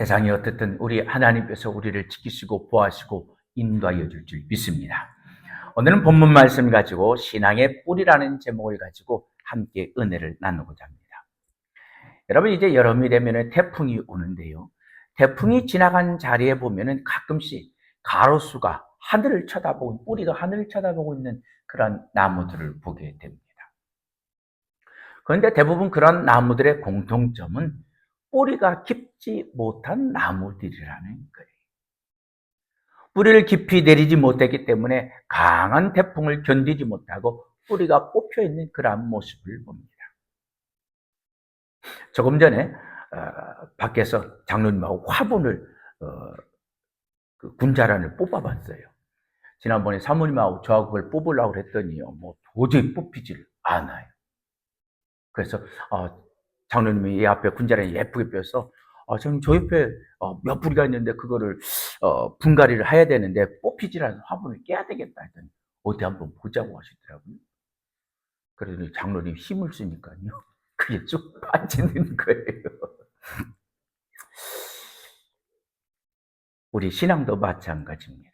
세상이 어떻든 우리 하나님께서 우리를 지키시고 보호하시고 인도하여 줄 줄 믿습니다. 오늘은 본문 말씀을 가지고 신앙의 뿌리라는 제목을 가지고 함께 은혜를 나누고자 합니다. 여러분, 이제 여름이 되면 태풍이 오는데요. 태풍이 지나간 자리에 보면은 가끔씩 가로수가 하늘을 쳐다보고, 뿌리가 하늘을 쳐다보고 있는 그런 나무들을 보게 됩니다. 그런데 대부분 그런 나무들의 공통점은 뿌리가 깊지 못한 나무들이라는 거예요. 뿌리를 깊이 내리지 못했기 때문에 강한 태풍을 견디지 못하고 뿌리가 뽑혀 있는 그런 모습을 봅니다. 조금 전에 밖에서 장로님하고 화분을 그 군자란을 뽑아봤어요. 지난번에 사모님하고 저하고 그걸 뽑으려고 했더니요, 뭐 도저히 뽑히질 않아요. 그래서 장로님이 이 앞에 군자란을 예쁘게 펴서 저는 저 옆에 몇 뿌리가 있는데 그거를 분갈이를 해야 되는데 뽑히질 않아서 화분을 깨야 되겠다 했더니 어디 한번 보자고 하시더라고요. 그러더니 장로님 힘을 쓰니까요, 그게 쭉 빠지는 거예요. 우리 신앙도 마찬가지입니다.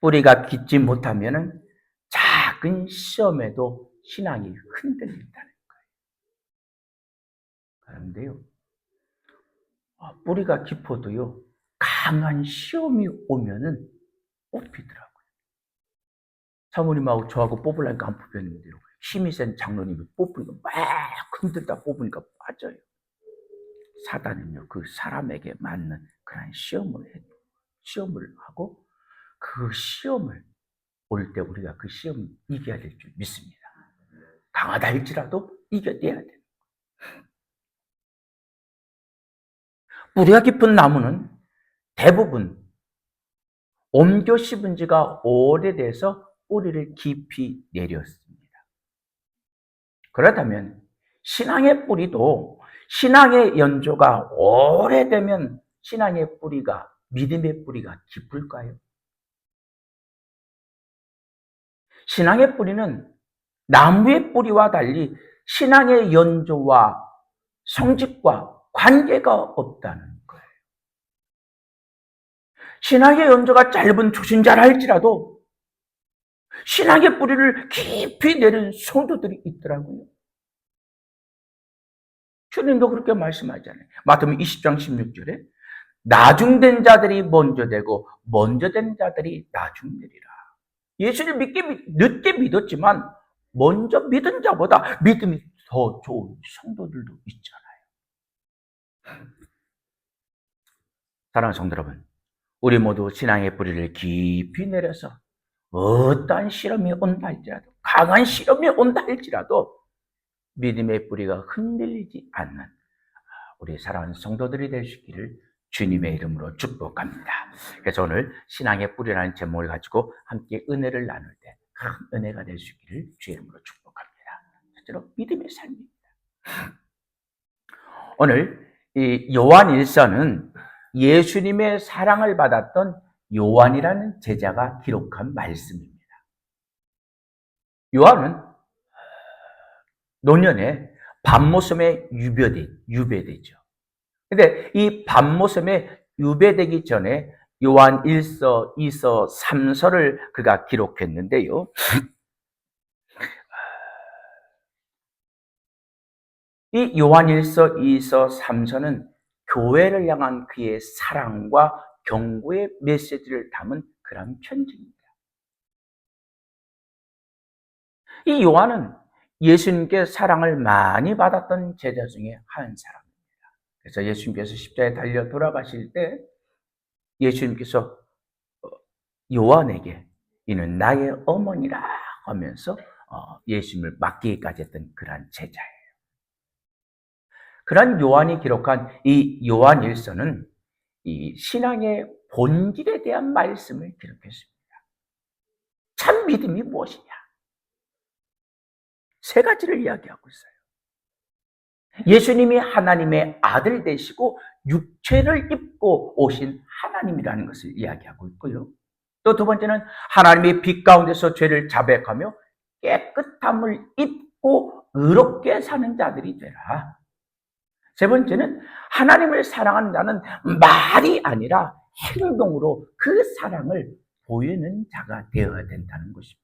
뿌리가 깊지 못하면 작은 시험에도 신앙이 흔들린다는 거예요. 그런데요, 뿌리가 깊어도요, 강한 시험이 오면은 뽑히더라고요. 사모님하고 저하고 뽑으려니까 안 뽑혔는데요, 힘이 센 장로님이 뽑으니까 막 흔들다 뽑으니까 빠져요. 사단은요, 그 사람에게 맞는 그런 시험을 하고 그 시험을 올 때 우리가 그 시험을 이겨야 될 줄 믿습니다. 강하다 할지라도 이겨내야 돼요. 뿌리가 깊은 나무는 대부분 옮겨 씹은 지가 오래돼서 뿌리를 깊이 내렸습니다. 그렇다면 신앙의 뿌리도 신앙의 연조가 오래되면 신앙의 뿌리가, 믿음의 뿌리가 깊을까요? 신앙의 뿌리는 나무의 뿌리와 달리 신앙의 연조와 성직과 관계가 없다는 거예요. 신앙의 연조가 짧은 초신자라 할지라도 신앙의 뿌리를 깊이 내린 성도들이 있더라고요. 주님도 그렇게 말씀하잖아요. 마태복음 20장 16절에 나중된 자들이 먼저 되고 먼저 된 자들이 나중되리라. 예수를 늦게 믿었지만 먼저 믿은 자보다 믿음이 더 좋은 성도들도 있잖아요. 사랑하는 성도 여러분, 우리 모두 신앙의 뿌리를 깊이 내려서 어떠한 시험이 온다 할지라도, 강한 시험이 온다 할지라도 믿음의 뿌리가 흔들리지 않는 우리 사랑하는 성도들이 될 수 있기를 주님의 이름으로 축복합니다. 그래서 오늘 신앙의 뿌리라는 제목을 가지고 함께 은혜를 나눌 때 큰 은혜가 될 수 있기를 주의 이름으로 축복합니다. 첫째로 믿음의 삶입니다. 오늘 이 요한 1서는 예수님의 사랑을 받았던 요한이라는 제자가 기록한 말씀입니다. 요한은 노년에 밤모섬에 유배되죠. 근데 이 밤모섬에 유배되기 전에 요한 1서, 2서, 3서를 그가 기록했는데요. 이 요한 1서, 2서, 3서는 교회를 향한 그의 사랑과 경고의 메시지를 담은 그런 편지입니다. 이 요한은 예수님께 사랑을 많이 받았던 제자 중에 한 사람입니다. 그래서 예수님께서 십자가에 달려 돌아가실 때 예수님께서 요한에게 이는 나의 어머니라 하면서 예수님을 맡기기까지 했던 그런 제자예요. 그런 요한이 기록한 이 요한 1서는 이 신앙의 본질에 대한 말씀을 기록했습니다. 참 믿음이 무엇이냐? 세 가지를 이야기하고 있어요. 예수님이 하나님의 아들 되시고 육체를 입고 오신 하나님이라는 것을 이야기하고 있고요. 또 두 번째는 하나님의 빛 가운데서 죄를 자백하며 깨끗함을 입고 의롭게 사는 자들이 되라. 세 번째는 하나님을 사랑하는 자는 말이 아니라 행동으로 그 사랑을 보이는 자가 되어야 된다는 것입니다.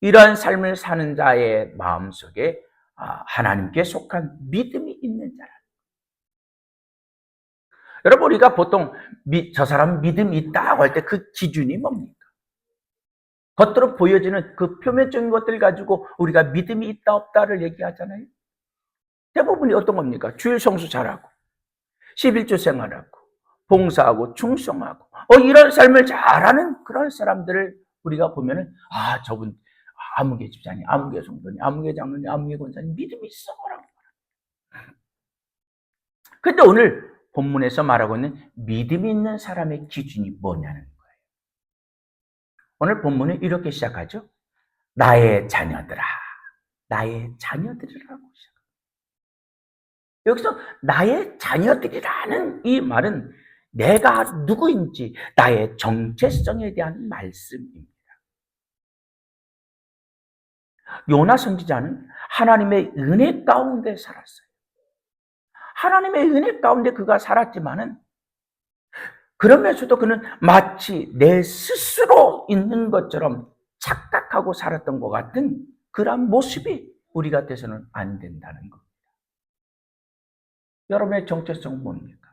이러한 삶을 사는 자의 마음속에 하나님께 속한 믿음이 있는 자라. 여러분, 우리가 보통 저 사람 믿음이 있다고 할 때 그 기준이 뭡니까? 겉으로 보여지는 그 표면적인 것들 가지고 우리가 믿음이 있다 없다를 얘기하잖아요. 대부분이 어떤 겁니까? 주일 성수 잘하고 11조 생활하고 봉사하고 충성하고 이런 삶을 잘하는 그런 사람들을 우리가 보면은 저분 아무개 집사님, 아무개 성도님, 아무개 장로님, 아무개 권사님 믿음이 있어라고 말합니다. 근데 오늘 본문에서 말하고 있는 믿음이 있는 사람의 기준이 뭐냐는 거예요. 오늘 본문은 이렇게 시작하죠. 나의 자녀들아, 나의 자녀들이라고 시작합니다. 여기서 나의 자녀들이라는 이 말은 내가 누구인지 나의 정체성에 대한 말씀입니다. 요나 선지자는 하나님의 은혜 가운데 살았어요. 하나님의 은혜 가운데 그가 살았지만은 그러면서도 그는 마치 내 스스로 있는 것처럼 착각하고 살았던 것 같은 그런 모습이 우리 같아서는 안 된다는 겁니다. 여러분의 정체성은 뭡니까?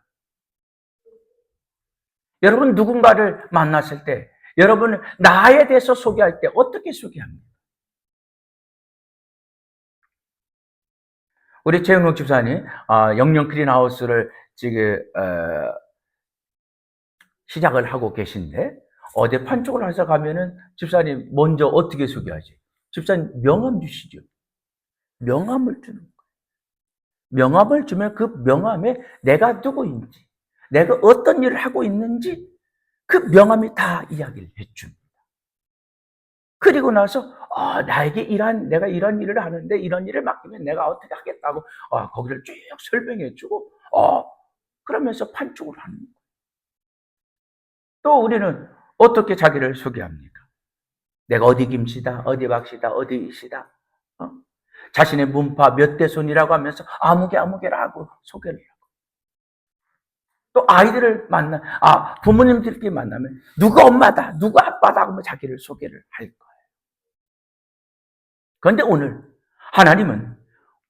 여러분 누군가를 만났을 때 여러분은 나에 대해서 소개할 때 어떻게 소개합니까? 우리 최영록 집사님 영영 크린하우스를 지금 시작을 하고 계신데 어디 판촉을 하서 가면은 집사님 먼저 어떻게 소개하지? 집사님 명함 주시죠. 명함을 주는 거예요. 명함을 주면 그 명함에 내가 누구인지, 내가 어떤 일을 하고 있는지 그 명함이 다 이야기를 해줍니다. 그리고 나서 나에게 내가 이런 일을 하는데 이런 일을 맡기면 내가 어떻게 하겠다고 거기를 쭉 설명해주고 그러면서 판촉을 하는 거예요. 또 우리는 어떻게 자기를 소개합니까? 내가 어디 김씨다, 어디 박씨다, 어디 이씨다. 자신의 문파 몇 대손이라고 하면서 아무개라고 소개를 하고. 또 아이들을 부모님들끼리 만나면 누가 엄마다, 누가 아빠다 하면 자기를 소개를 할 거예요. 그런데 오늘 하나님은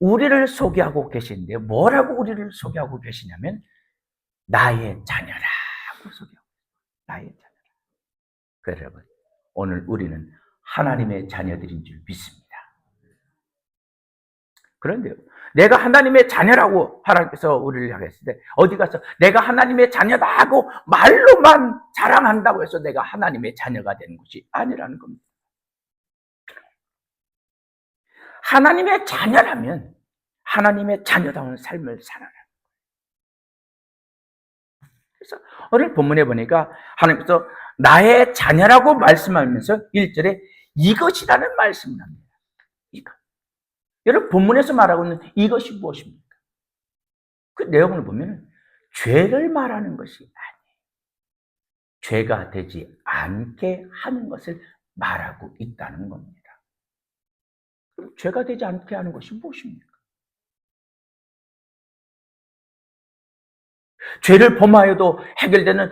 우리를 소개하고 계신데 뭐라고 우리를 소개하고 계시냐면 나의 자녀라고 소개하고 있어요. 나의 자녀라. 그래서 여러분, 오늘 우리는 하나님의 자녀들인 줄 믿습니다. 그런데요, 내가 하나님의 자녀라고 하나님께서 우리를 하겠을 때 어디 가서 내가 하나님의 자녀다 하고 말로만 자랑한다고 해서 내가 하나님의 자녀가 되는 것이 아니라는 겁니다. 하나님의 자녀라면 하나님의 자녀다운 삶을 살아라. 그래서 오늘 본문에 보니까 하나님께서 나의 자녀라고 말씀하면서 1절에 이것이라는 말씀이 납니다. 이것. 여러분 본문에서 말하고 있는 이것이 무엇입니까? 그 내용을 보면 죄를 말하는 것이 아니에요. 죄가 되지 않게 하는 것을 말하고 있다는 겁니다. 그럼 죄가 되지 않게 하는 것이 무엇입니까? 죄를 범하여도 해결되는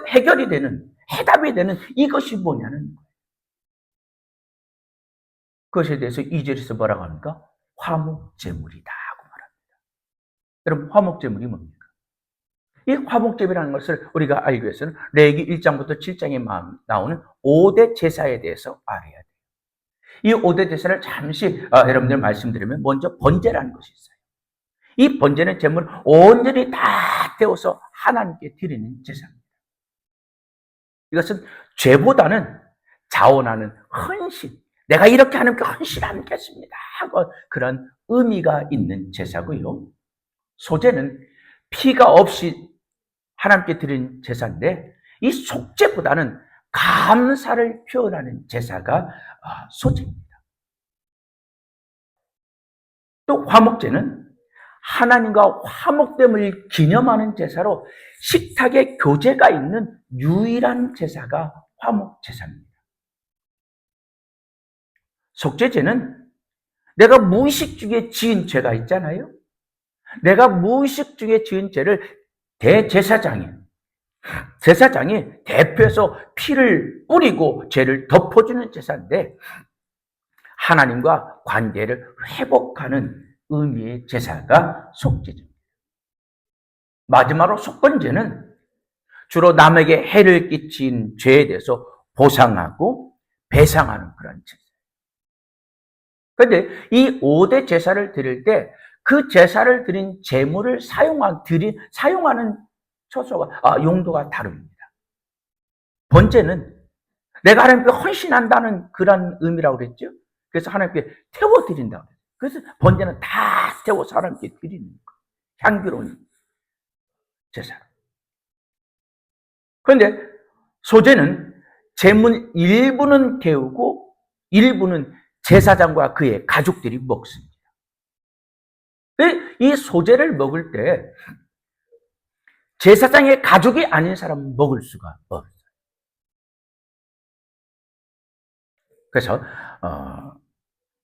해결이 되는, 해답이 되는 이것이 뭐냐는 거예요. 그것에 대해서 2절에서 뭐라고 합니까? 화목제물이다 하고 말합니다. 여러분 화목제물이 뭡니까? 이 화목제물이라는 것을 우리가 알기 위해서는 레위기 1장부터 7장에 나오는 5대 제사에 대해서 알아야 돼요. 이 5대 제사를 잠시 여러분들 말씀드리면 먼저 번제라는 것이 있어요. 이 번제는 제물을 온전히 다 떼어서 하나님께 드리는 제사입니다. 이것은 죄보다는 자원하는 헌신, 내가 이렇게 하는 게 헌신 않겠습니다 하고 그런 의미가 있는 제사고요. 소제는 피가 없이 하나님께 드린 제사인데 이 속죄보다는 감사를 표현하는 제사가 소제입니다. 또 화목제는 하나님과 화목됨을 기념하는 제사로 식탁에 교제가 있는 유일한 제사가 화목제사입니다. 속죄제는 내가 무의식 중에 지은 죄가 있잖아요. 내가 무의식 중에 지은 죄를 제사장이 대표해서 피를 뿌리고 죄를 덮어주는 제사인데, 하나님과 관계를 회복하는 의미의 제사가 속죄제입니다. 마지막으로 속건제는 주로 남에게 해를 끼친 죄에 대해서 보상하고 배상하는 그런 제사. 그런데 이 5대 제사를 드릴 때 그 제사를 드린 제물을 사용하는 처소가, 용도가 다릅니다. 번제는 내가 하나님께 헌신한다는 그런 의미라고 그랬죠. 그래서 하나님께 태워드린다고 그랬어요. 그래서 번제는 다 태워서 하나님께 드리는 거예요. 향기로운 제사. 그런데 소제는 제물 일부는 태우고 일부는 제사장과 그의 가족들이 먹습니다. 이 소제를 먹을 때 제사장의 가족이 아닌 사람은 먹을 수가 없어요. 그래서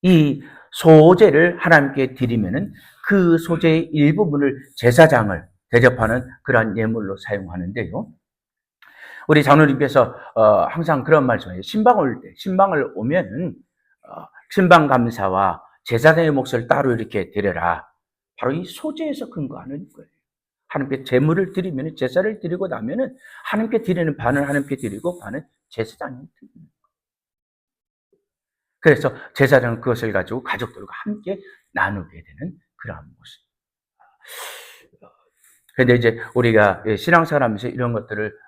이 소제를 하나님께 드리면은 그 소제의 일부분을 제사장을 대접하는 그러한 예물로 사용하는데요. 우리 장로님께서 항상 그런 말씀을 해요. 신방을 오면은 신방 감사와 제사장의 몫을 따로 이렇게 드려라. 바로 이 소제에서 근거하는 거예요. 하나님께 제물을 드리면, 제사를 드리고 나면은 하나님께 드리는 반은 하나님께 드리고 반은 제사장이 드리는 거예요. 그래서 제사장은 그것을 가지고 가족들과 함께 나누게 되는 그러한 모습. 그런데 이제 우리가 신앙생활하면서 이런 것들을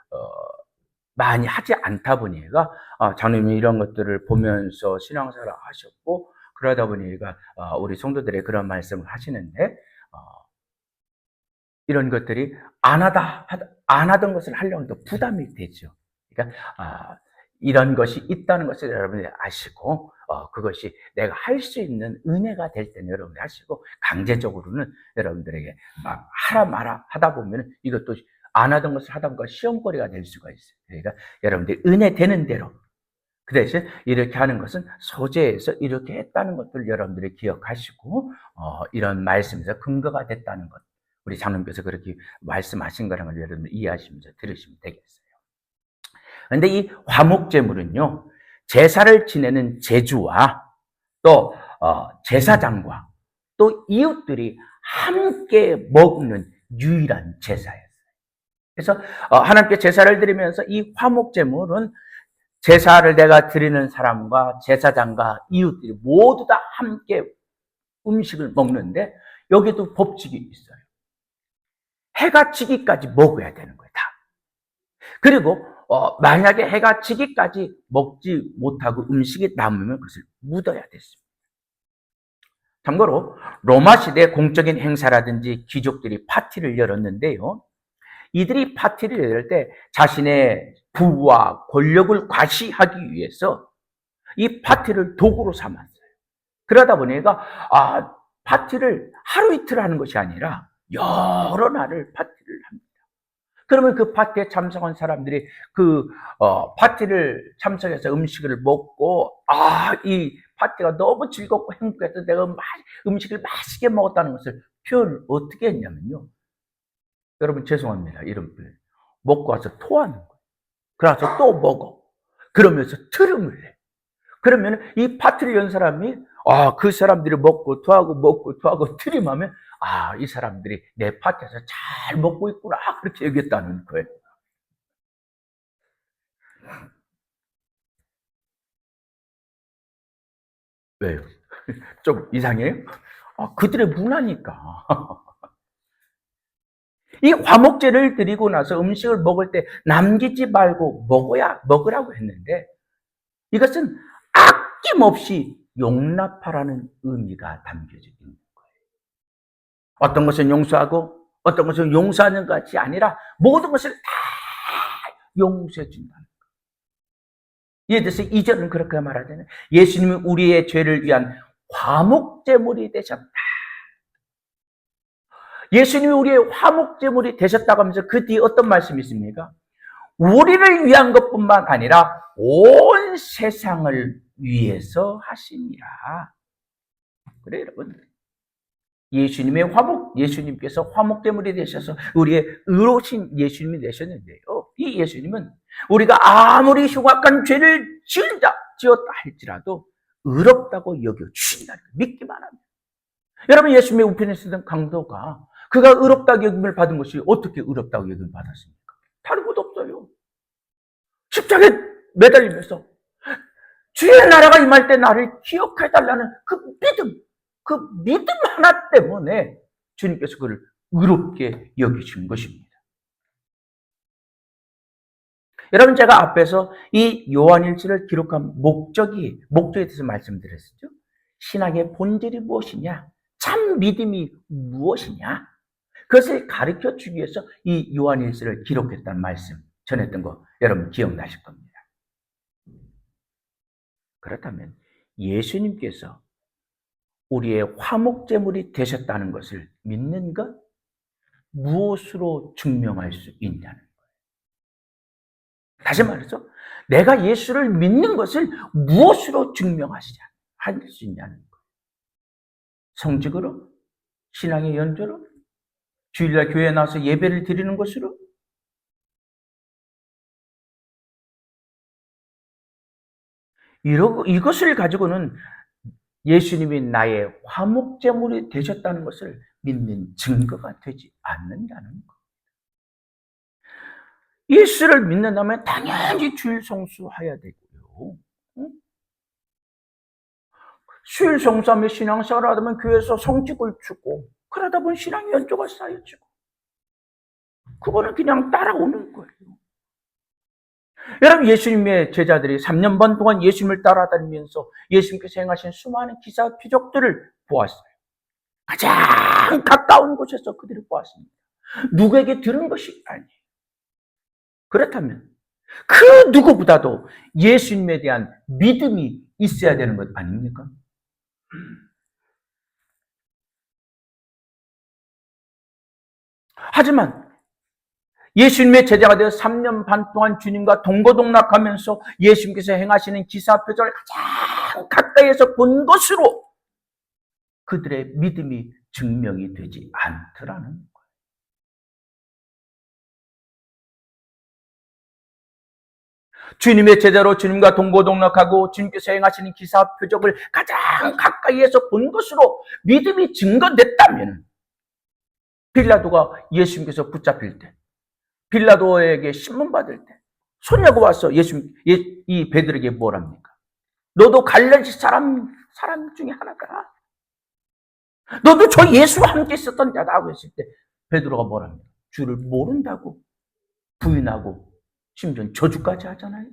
많이 하지 않다 보니까 장로님이 이런 것들을 보면서 신앙생활을 하셨고, 그러다 보니까 우리 성도들의 그런 말씀을 하시는데, 이런 것들이 안 하던 것을 하려면 또 부담이 되죠. 그러니까 이런 것이 있다는 것을 여러분이 아시고, 그것이 내가 할 수 있는 은혜가 될 때는 여러분이 하시고, 강제적으로는 여러분들에게 막 하라 마라 하다 보면 이것도 안 하던 것을 하다 보니까 시험거리가 될 수가 있어요. 그러니까 여러분들이 은혜 되는 대로, 그 대신 이렇게 하는 것은 소제에서 이렇게 했다는 것들 여러분들이 기억하시고, 이런 말씀에서 근거가 됐다는 것, 우리 장로님께서 그렇게 말씀하신 거라는 걸 여러분들 이해하시면서 들으시면 되겠어요. 그런데 이 화목제물은요, 제사를 지내는 제주와 또 제사장과 또 이웃들이 함께 먹는 유일한 제사였어요. 그래서 하나님께 제사를 드리면서 이 화목제물은 제사를 내가 드리는 사람과 제사장과 이웃들이 모두 다 함께 음식을 먹는데, 여기도 법칙이 있어요. 해가 지기까지 먹어야 되는 거예요, 다. 그리고 만약에 해가 지기까지 먹지 못하고 음식이 남으면 그것을 묻어야 됐습니다. 참고로 로마 시대 공적인 행사라든지 귀족들이 파티를 열었는데요, 이들이 파티를 열 때 자신의 부와 권력을 과시하기 위해서 이 파티를 도구로 삼았어요. 그러다 보니까 파티를 하루 이틀 하는 것이 아니라 여러 날을 파티를 합니다. 그러면 그 파티에 참석한 사람들이 그 파티를 참석해서 음식을 먹고, 이 파티가 너무 즐겁고 행복해서 내가 음식을 맛있게 먹었다는 것을 표현을 어떻게 했냐면요, 여러분 죄송합니다, 이런 표현, 먹고 와서 토하는 거예요. 그래서 또 먹어. 그러면서 트름을 해. 그러면 이 파티를 연 사람이 그 사람들이 먹고 토하고 트림하면 이 사람들이 내 파티에서 잘 먹고 있구나, 그렇게 얘기했다는 거예요. 왜요? 좀 이상해요? 그들의 문화니까. 이 화목제를 드리고 나서 음식을 먹을 때 남기지 말고 먹으라고 했는데, 이것은 아낌없이 용납하라는 의미가 담겨져 있는 거예요. 어떤 것은 용서하고 어떤 것은 용서하는 것이 아니라 모든 것을 다 용서해 준다는 거예요. 이에 대해서 2절은 그렇게 말하잖아요. 예수님이 우리의 죄를 위한 화목제물이 되셨다. 예수님이 우리의 화목제물이 되셨다고 하면서 그 뒤에 어떤 말씀이 있습니까? 우리를 위한 것뿐만 아니라 온 세상을 위해서 하심이라. 그래 여러분, 예수님의 화목, 예수님께서 화목제물이 되셔서 우리의 의로우신 예수님이 되셨는데요. 이 예수님은 우리가 아무리 흉악한 죄를 지었다 할지라도 의롭다고 여겨주신다는 걸 믿기만 합니다. 여러분, 예수님의 우편에 쓰던 강도가 그가 의롭다고 여김을 받은 것이 어떻게 의롭다고 여김을 받았습니까? 다른 것도 없어요. 십자가에 매달리면서 주의 나라가 임할 때 나를 기억해달라는 그 믿음 하나 때문에 주님께서 그를 의롭게 여기신 것입니다. 여러분, 제가 앞에서 이 요한일서를 기록한 목적에 대해서 말씀드렸었죠. 신앙의 본질이 무엇이냐? 참 믿음이 무엇이냐? 그것을 가르쳐 주기 위해서 이 요한일서를 기록했다는 말씀 전했던 거 여러분 기억나실 겁니다. 그렇다면 예수님께서 우리의 화목제물이 되셨다는 것을 믿는 것, 무엇으로 증명할 수 있냐는 거예요. 다시 말해서 내가 예수를 믿는 것을 무엇으로 증명할 수 있냐는 거예요. 성직으로? 신앙의 연조로? 주일날 교회에 나와서 예배를 드리는 것으로? 이것을 가지고는 예수님이 나의 화목제물이 되셨다는 것을 믿는 증거가 되지 않는다는 것. 예수를 믿는다면 당연히 주일 성수해야 되고요. 주일 성수하며 신앙생활을 하다 보면 교회에서 성직을 주고 그러다 보면 신앙의 연조가 쌓여지고 그거는 그냥 따라오는 거예요. 여러분, 예수님의 제자들이 3년 반 동안 예수님을 따라다니면서 예수님께서 행하신 수많은 기사 표적들을 보았어요. 가장 가까운 곳에서 그들을 보았습니다. 누구에게 들은 것이 아니에요. 그렇다면 그 누구보다도 예수님에 대한 믿음이 있어야 되는 것 아닙니까? 하지만 예수님의 제자가 되어 3년 반 동안 주님과 동거동락하면서 예수님께서 행하시는 기사 표적을 가장 가까이에서 본 것으로 그들의 믿음이 증명이 되지 않더라는 거예요. 주님의 제자로 주님과 동거동락하고 주님께서 행하시는 기사 표적을 가장 가까이에서 본 것으로 믿음이 증거됐다면 빌라도가 예수님께서 붙잡힐 때, 빌라도에게 신문받을 때 손녀가 와서 이 베드로에게 뭘 합니까? 너도 갈릴리 사람 중에 하나다. 너도 저 예수와 함께 있었던 자다 하고 했을 때 베드로가 뭘 합니까? 주를 모른다고 부인하고 심지어 저주까지 하잖아요.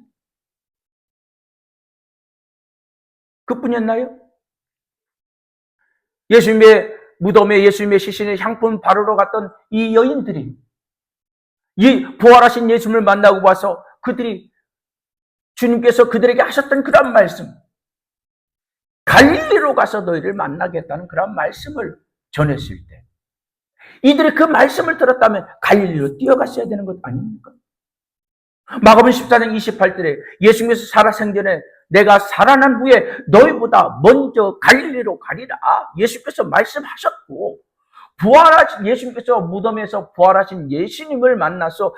그뿐이었나요? 예수님의 무덤에 예수님의 시신에 향품 바르러 갔던 이 여인들이 이 부활하신 예수님을 만나고 와서 그들이 주님께서 그들에게 하셨던 그런 말씀, 갈릴리로 가서 너희를 만나겠다는 그런 말씀을 전했을 때 이들이 그 말씀을 들었다면 갈릴리로 뛰어갔어야 되는 것 아닙니까? 마가복음 14장 28절에 예수님께서 살아생전에 내가 살아난 후에 너희보다 먼저 갈릴리로 가리라. 예수께서 말씀하셨고 예수님께서 무덤에서 부활하신 예수님을 만나서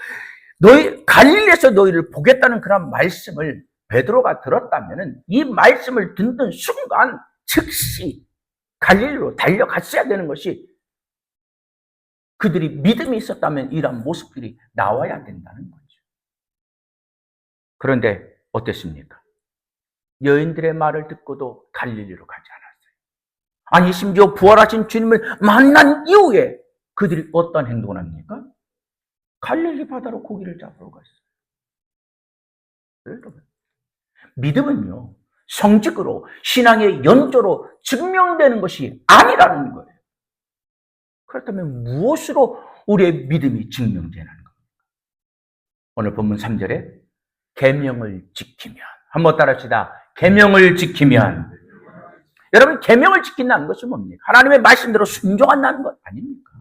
갈릴리에서 너희를 보겠다는 그런 말씀을 베드로가 들었다면 이 말씀을 듣는 순간 즉시 갈릴리로 달려갔어야 되는 것이 그들이 믿음이 있었다면 이런 모습들이 나와야 된다는 거죠. 그런데 어땠습니까? 여인들의 말을 듣고도 갈릴리로 가지 않았어요. 아니 심지어 부활하신 주님을 만난 이후에 그들이 어떤 행동을 합니까? 갈릴리 바다로 고기를 잡으러 갔어요. 여러분, 믿음은요 성직으로 신앙의 연조로 증명되는 것이 아니라는 거예요. 그렇다면 무엇으로 우리의 믿음이 증명되는 겁니까? 오늘 본문 3절에 계명을 지키면, 한번 따라합시다. 계명을 지키면. 여러분, 계명을 지킨다는 것은 뭡니까? 하나님의 말씀대로 순종한다는 것 아닙니까?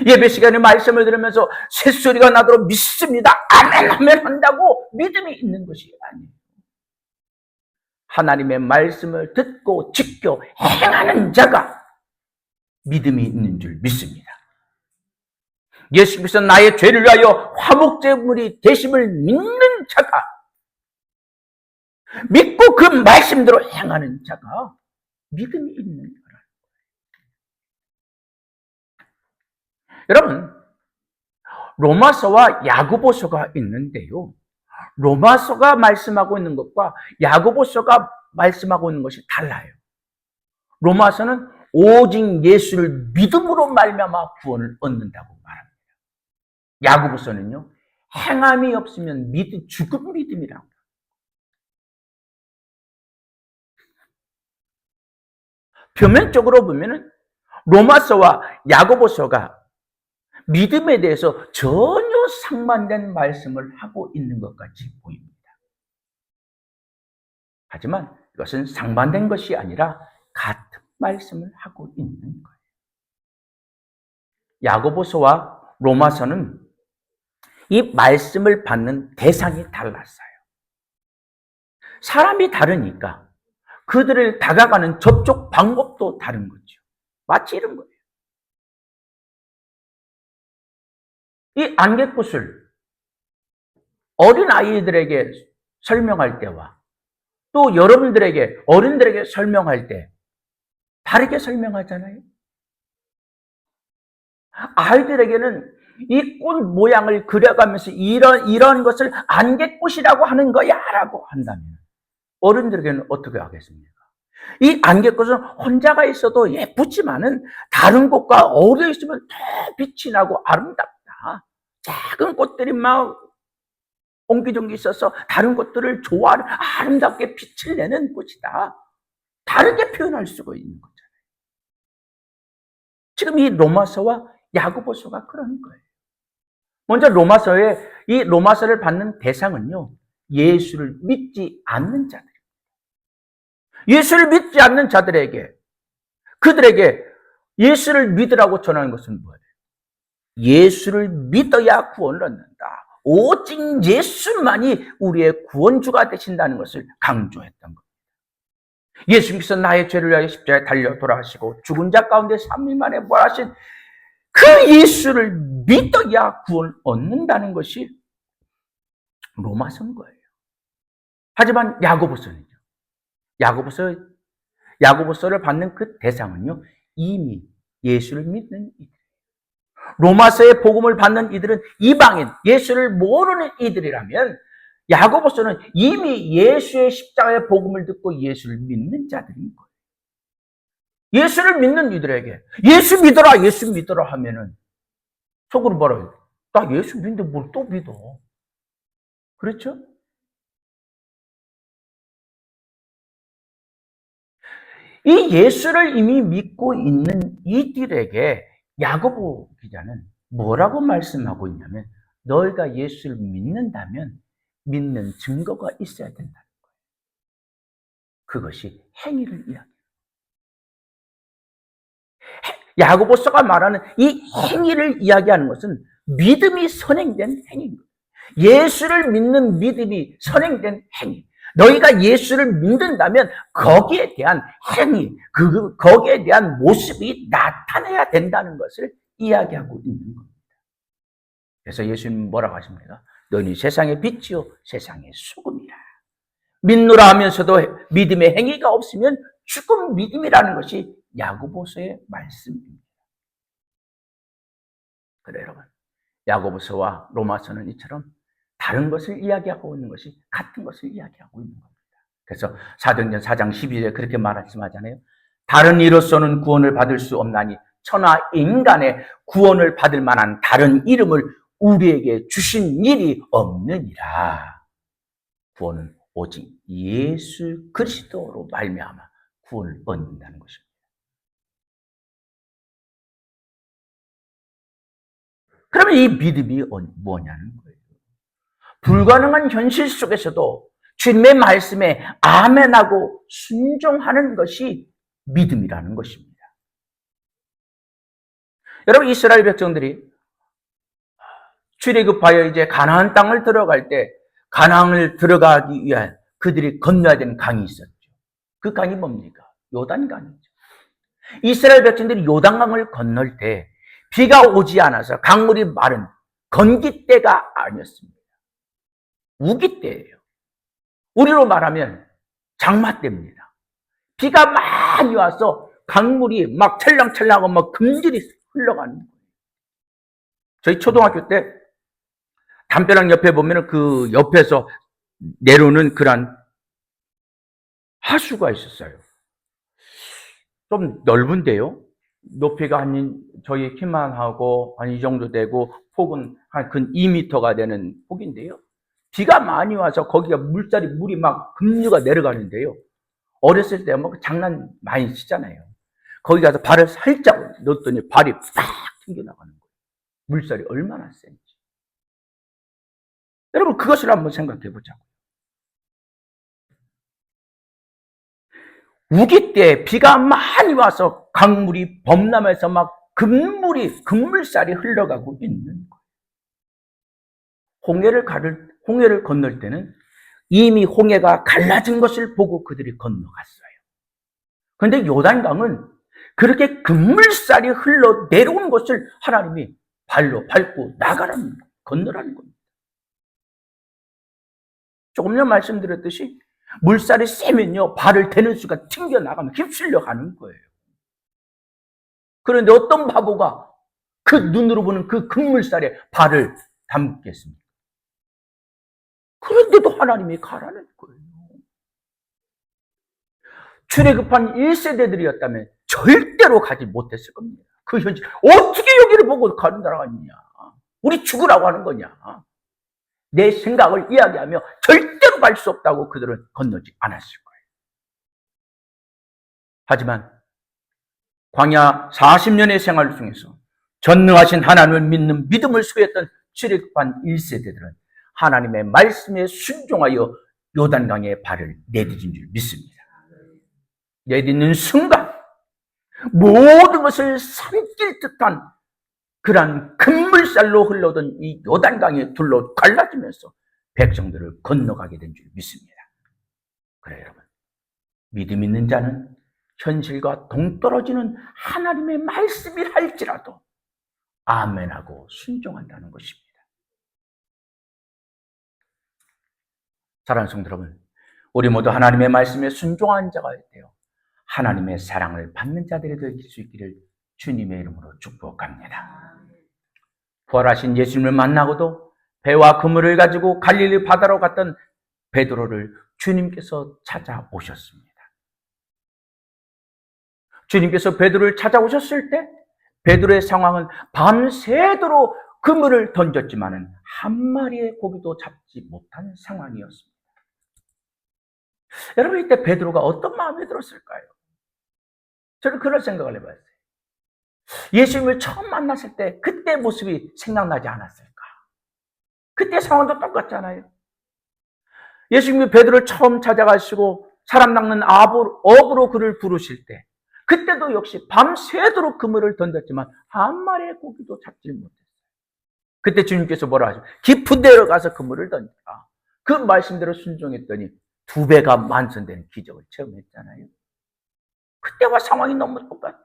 예배 시간에 말씀을 들으면서 새소리가 나도록 믿습니다. 아멘 아멘 한다고 믿음이 있는 것이 아니에요. 하나님의 말씀을 듣고 지켜 행하는 자가 믿음이 있는 줄 믿습니다. 예수께서 나의 죄를 위하여 화목제물이 되심을 믿는 자가, 믿고 그 말씀대로 행하는 자가 믿음이 있는 거라. 여러분, 로마서와 야고보서가 있는데요, 로마서가 말씀하고 있는 것과 야고보서가 말씀하고 있는 것이 달라요. 로마서는 오직 예수를 믿음으로 말미암아 구원을 얻는다고 말합니다. 야고보서는요, 행함이 없으면 죽은 믿음이라고. 표면적으로 보면은 로마서와 야고보서가 믿음에 대해서 전혀 상반된 말씀을 하고 있는 것 같이 보입니다. 하지만 이것은 상반된 것이 아니라 같은 말씀을 하고 있는 거예요. 야고보서와 로마서는 이 말씀을 받는 대상이 달랐어요. 사람이 다르니까 그들을 다가가는 접촉 방법도 다른 거죠. 마치 이런 거예요. 이 안개꽃을 어린 아이들에게 설명할 때와 또 여러분들에게, 어른들에게 설명할 때 다르게 설명하잖아요. 아이들에게는 이 꽃 모양을 그려가면서 이런 것을 안개꽃이라고 하는 거야 라고 한다면 어른들에게는 어떻게 하겠습니까? 이 안개꽃은 혼자가 있어도 예쁘지만은 다른 꽃과 어우러져 있으면 더 빛이 나고 아름답다. 작은 꽃들이 막 옹기종기 있어서 다른 꽃들을 좋아하는 아름답게 빛을 내는 꽃이다. 다르게 표현할 수가 있는 거잖아요. 지금 이 로마서와 야고보서가 그런 거예요. 먼저 이 로마서를 받는 대상은요, 예수를 믿지 않는 자들. 예수를 믿지 않는 자들에게, 그들에게 예수를 믿으라고 전하는 것은 뭐예요? 예수를 믿어야 구원을 얻는다. 오직 예수만이 우리의 구원주가 되신다는 것을 강조했던 겁니다. 예수님께서 나의 죄를 위하여 십자가에 달려 돌아가시고 죽은 자 가운데 3일 만에 부활하신 그 예수를 믿어야 구원을 얻는다는 것이 로마서인 거예요. 하지만 야고보서는요, 야고보서를 받는 그 대상은요, 이미 예수를 믿는 이들. 로마서의 복음을 받는 이들은 이방인, 예수를 모르는 이들이라면 야고보서는 이미 예수의 십자가의 복음을 듣고 예수를 믿는 자들인 거예요. 예수를 믿는 이들에게 예수 믿어라 하면은 속으로 뭐라고? 나 예수 믿는데 뭘 또 믿어? 그렇죠? 이 예수를 이미 믿고 있는 이들에게 야고보 기자는 뭐라고 말씀하고 있냐면, 너희가 예수를 믿는다면 믿는 증거가 있어야 된다는 거예요. 그것이 행위를 이야기해요. 야고보서가 말하는 이 행위를 이야기하는 것은 믿음이 선행된 행위입니다. 예수를 믿는 믿음이 선행된 행위. 너희가 예수를 믿는다면 거기에 대한 행위, 거기에 대한 모습이 나타나야 된다는 것을 이야기하고 있는 겁니다. 그래서 예수님은 뭐라고 하십니까? 너희 세상의 빛이요 세상의 소금이라. 믿노라 하면서도 믿음의 행위가 없으면 죽은 믿음이라는 것이 야고보서의 말씀입니다. 그래 여러분, 야고보서와 로마서는 이처럼 다른 것을 이야기하고 있는 것이 같은 것을 이야기하고 있는 겁니다. 그래서 사도행전 4장 12절에 그렇게 말씀하잖아요. 다른 이로서는 구원을 받을 수 없나니 천하 인간의 구원을 받을 만한 다른 이름을 우리에게 주신 일이 없느니라. 구원은 오직 예수 그리스도로 말미암아 구원을 얻는다는 것입니다. 그러면 이 믿음이 뭐냐는 거예요. 불가능한 현실 속에서도 주님의 말씀에 아멘하고 순종하는 것이 믿음이라는 것입니다. 여러분, 이스라엘 백성들이 출애굽하여 이제 가나안 땅을 들어갈 때 가나안을 들어가기 위한 그들이 건너야 되는 강이 있었죠. 그 강이 뭡니까? 요단강이죠. 이스라엘 백성들이 요단강을 건널 때 비가 오지 않아서 강물이 마른 건기때가 아니었습니다. 우기때예요. 우리로 말하면 장마때입니다. 비가 많이 와서 강물이 막 찰랑찰랑하고 막 금질이 흘러가는 거예요. 저희 초등학교 때 담벼락 옆에 보면 그 옆에서 내려오는 그런 하수가 있었어요. 좀 넓은데요. 높이가 저희 키만 하고 한 이 정도 되고 폭은 한 근 2m가 되는 폭인데요. 비가 많이 와서 거기가 물이 막 급류가 내려가는데요. 어렸을 때 뭐 장난 많이 치잖아요. 거기 가서 발을 살짝 넣었더니 발이 팍 튕겨나가는 거예요. 물살이 얼마나 센지. 여러분 그것을 한번 생각해 보자고요. 우기 때 비가 많이 와서 강물이 범람해서 막 급물살이 흘러가고 있는 거예요. 홍해를 건널 때는 이미 홍해가 갈라진 것을 보고 그들이 건너갔어요. 그런데 요단강은 그렇게 급물살이 흘러 내려온 것을 하나님이 발로 밟고 건너라는 겁니다. 조금 전에 말씀드렸듯이 물살이 세면요, 발을 대는 수가 튕겨나가면 휩쓸려 가는 거예요. 그런데 어떤 바보가 그 눈으로 보는 그 급물살에 발을 담겠습니까? 그런데도 하나님이 가라는 거예요. 출애굽한 1세대들이었다면 절대로 가지 못했을 겁니다. 그 현실. 어떻게 여기를 보고 가느냐? 우리 죽으라고 하는 거냐? 내 생각을 이야기하며 절대로 갈 수 없다고 그들은 건너지 않았을 거예요. 하지만 광야 40년의 생활 중에서 전능하신 하나님을 믿는 믿음을 소유했던 출애굽한 1세대들은 하나님의 말씀에 순종하여 요단강에 발을 내딛은 줄 믿습니다. 내딛는 순간 모든 것을 삼킬 듯한 그러한 급물살로 흘러오던 이 요단강에 둘러 갈라지면서 백성들을 건너가게 된 줄 믿습니다. 그래 여러분, 믿음 있는 자는 현실과 동떨어지는 하나님의 말씀이 할지라도 아멘하고 순종한다는 것입니다. 사랑하는 성도 여러분, 우리 모두 하나님의 말씀에 순종한 자가 되어 하나님의 사랑을 받는 자들이 될 수 있기를 주님의 이름으로 축복합니다. 부활하신 예수님을 만나고도 배와 그물을 가지고 갈릴리 바다로 갔던 베드로를 주님께서 찾아오셨습니다. 주님께서 베드로를 찾아오셨을 때 베드로의 상황은 밤새도록 그물을 던졌지만은 한 마리의 고기도 잡지 못한 상황이었습니다. 여러분 이때 베드로가 어떤 마음이 들었을까요? 저는 그런 생각을 해봤어요. 예수님을 처음 만났을 때 그때 모습이 생각나지 않았을까? 그때 상황도 똑같잖아요. 예수님이 베드로를 처음 찾아가시고 사람 낚는 어부로 그를 부르실 때 그때도 역시 밤새도록 그물을 던졌지만 한 마리의 고기도 잡지 못했어요. 그때 주님께서 뭐라 하죠? 깊은 데로 가서 그물을 던져라. 그 말씀대로 순종했더니 2배가 만선되는 기적을 체험했잖아요. 그때와 상황이 너무 똑같아요.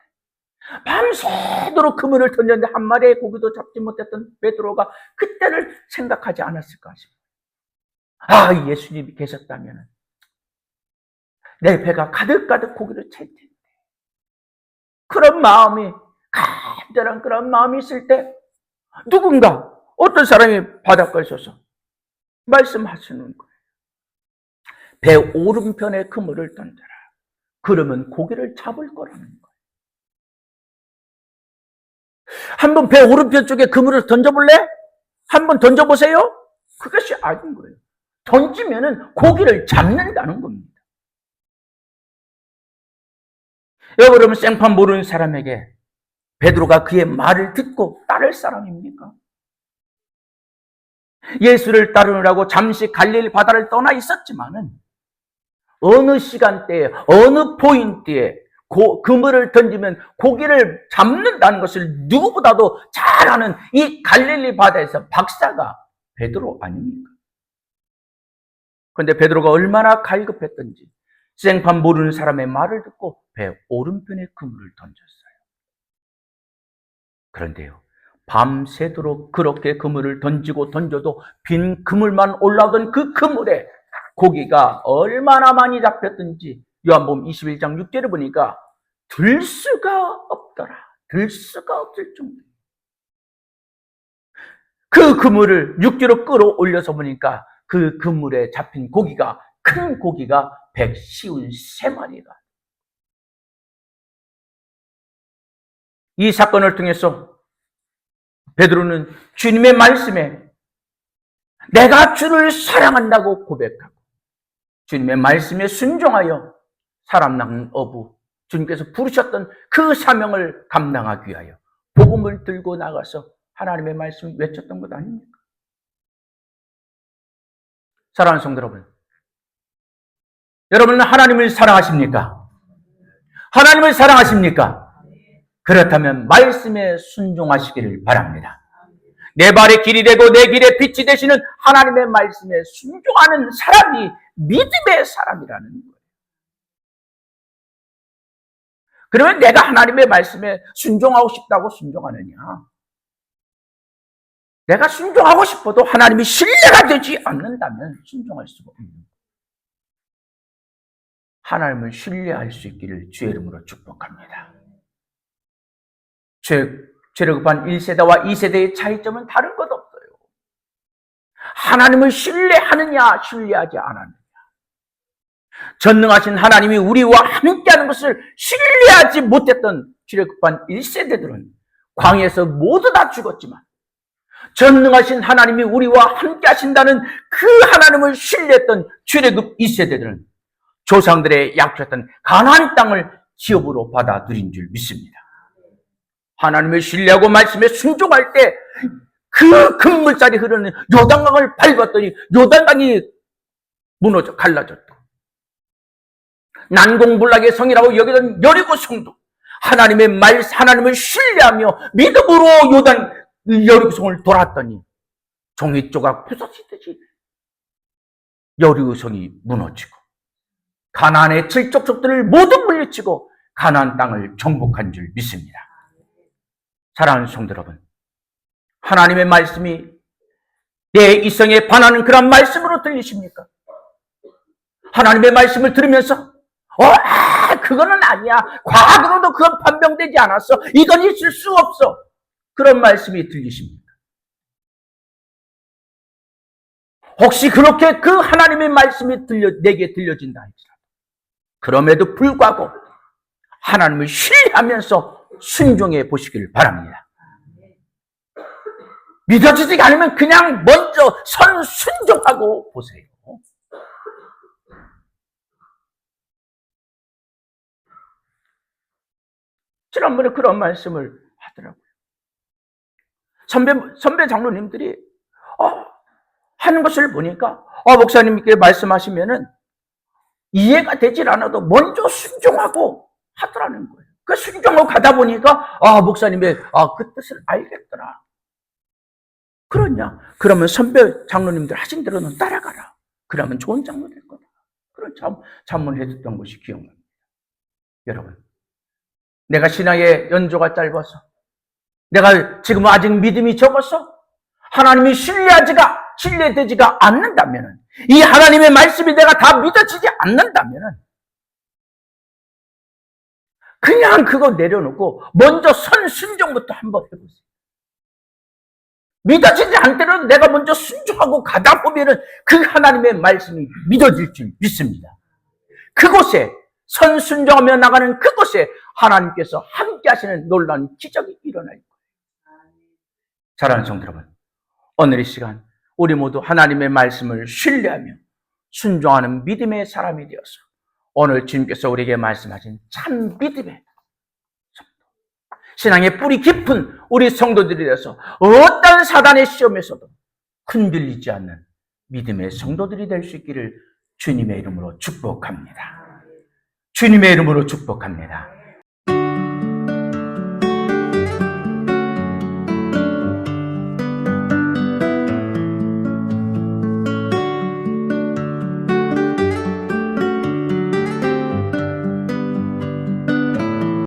밤새도록 그물을 던졌는데 한 마리의 고기도 잡지 못했던 베드로가 그때를 생각하지 않았을까 싶어요. 아, 예수님이 계셨다면 내 배가 가득가득 고기를 찰 텐데. 그런 마음이, 간절한 그런 마음이 있을 때 누군가, 어떤 사람이 바닷가에 서서 말씀하시는 거예요. 배 오른편에 그물을 던져라. 그러면 고기를 잡을 거라는 거예요. 한번 배 오른편 쪽에 그물을 던져볼래? 한번 던져보세요. 그것이 아닌 거예요. 던지면은 고기를 잡는다는 겁니다. 여러분 생판 모르는 사람에게 베드로가 그의 말을 듣고 따를 사람입니까? 예수를 따르느라고 잠시 갈릴리 바다를 떠나 있었지만은 어느 시간대에 어느 포인트에 그물을 던지면 고기를 잡는다는 것을 누구보다도 잘 아는 이 갈릴리 바다에서 박사가 베드로 아닙니까? 그런데 베드로가 얼마나 갈급했던지 생판 모르는 사람의 말을 듣고 배 오른편에 그물을 던졌어요. 그런데요, 밤새도록 그렇게 그물을 던지고 던져도 빈 그물만 올라오던 그 그물에 고기가 얼마나 많이 잡혔든지 요한복음 21장 6절에 보니까 들 수가 없더라. 들 수가 없을 정도. 그 그물을 육지로 끌어올려서 보니까 그 그물에 잡힌 고기가, 큰 고기가 153마리가. 이 사건을 통해서 베드로는 주님의 말씀에 내가 주를 사랑한다고 고백하고 주님의 말씀에 순종하여 사람 낳은 어부, 주님께서 부르셨던 그 사명을 감당하기 위하여 복음을 들고 나가서 하나님의 말씀을 외쳤던 것 아닙니까? 사랑하는 성도 여러분, 여러분은 하나님을 사랑하십니까? 하나님을 사랑하십니까? 그렇다면 말씀에 순종하시기를 바랍니다. 내 발의 길이 되고 내 길의 빛이 되시는 하나님의 말씀에 순종하는 사람이 믿음의 사람이라는 거예요. 그러면 내가 하나님의 말씀에 순종하고 싶다고 순종하느냐? 내가 순종하고 싶어도 하나님이 신뢰가 되지 않는다면 순종할 수가 없는 거예요. 하나님을 신뢰할 수 있기를 주의 이름으로 축복합니다. 죄를 급한 1세대와 2세대의 차이점은 다른 것 없어요. 하나님을 신뢰하느냐, 신뢰하지 않았느냐. 전능하신 하나님이 우리와 함께하는 것을 신뢰하지 못했던 죄를 급한 1세대들은 광야에서 모두 다 죽었지만 전능하신 하나님이 우리와 함께 하신다는 그 하나님을 신뢰했던 출애굽 2세대들은 조상들의 약속했던 가나안 땅을 기업으로 받아들인 줄 믿습니다. 하나님을 신뢰하고 말씀에 순종할 때 그 금물살이 흐르는 요단강을 밟았더니 요단강이 무너져 갈라졌고, 난공불락의 성이라고 여기던 여리고 성도 하나님을 신뢰하며 믿음으로 여리고 성을 돌았더니 종이 조각 부서지듯이 여리고 성이 무너지고 가나안의 칠족족들을 모두 물리치고 가나안 땅을 정복한 줄 믿습니다. 사랑하는 성도 여러분, 하나님의 말씀이 내 이성에 반하는 그런 말씀으로 들리십니까? 하나님의 말씀을 들으면서 그거는 아니야. 과거로도 그건 판명되지 않았어. 이건 있을 수 없어. 그런 말씀이 들리십니까? 혹시 그렇게 그 하나님의 말씀이 내게 들려진다 할지라도 그럼에도 불구하고 하나님을 신뢰하면서 순종해 보시길 바랍니다. 믿어지지 않으면 그냥 먼저 순종하고 보세요. 지난번에 그런 말씀을 하더라고요. 선배 장로님들이 하는 것을 보니까 목사님께 말씀하시면은 이해가 되질 않아도 먼저 순종하고 하더라는 거예요. 그 순종하고 가다 보니까 목사님의 그 뜻을 알겠더라. 그러냐? 그러면 선배 장로님들 하신 대로는 따라가라. 그러면 좋은 장로 될 거다. 그런 잠문해 줬던 것이 기억납니다. 여러분, 내가 신앙의 연조가 짧아서, 내가 지금 아직 믿음이 적어서 하나님이 신뢰되지가 않는다면, 이 하나님의 말씀이 내가 다 믿어지지 않는다면 그냥 그거 내려놓고 먼저 순종부터 한번 해보세요. 믿어지지 않더라도 내가 먼저 순종하고 가다 보면은 그 하나님의 말씀이 믿어질 줄 믿습니다. 그곳에 순종하며 나가는 그곳에 하나님께서 함께 하시는 놀라운 기적이 일어날 거예요. 사랑하는 성도 여러분, 오늘 이 시간 우리 모두 하나님의 말씀을 신뢰하며 순종하는 믿음의 사람이 되어서 오늘 주님께서 우리에게 말씀하신 참 믿음의 신앙의 뿌리 깊은 우리 성도들이 되어서 어떤 사단의 시험에서도 흔들리지 않는 믿음의 성도들이 될 수 있기를 주님의 이름으로 축복합니다. 주님의 이름으로 축복합니다.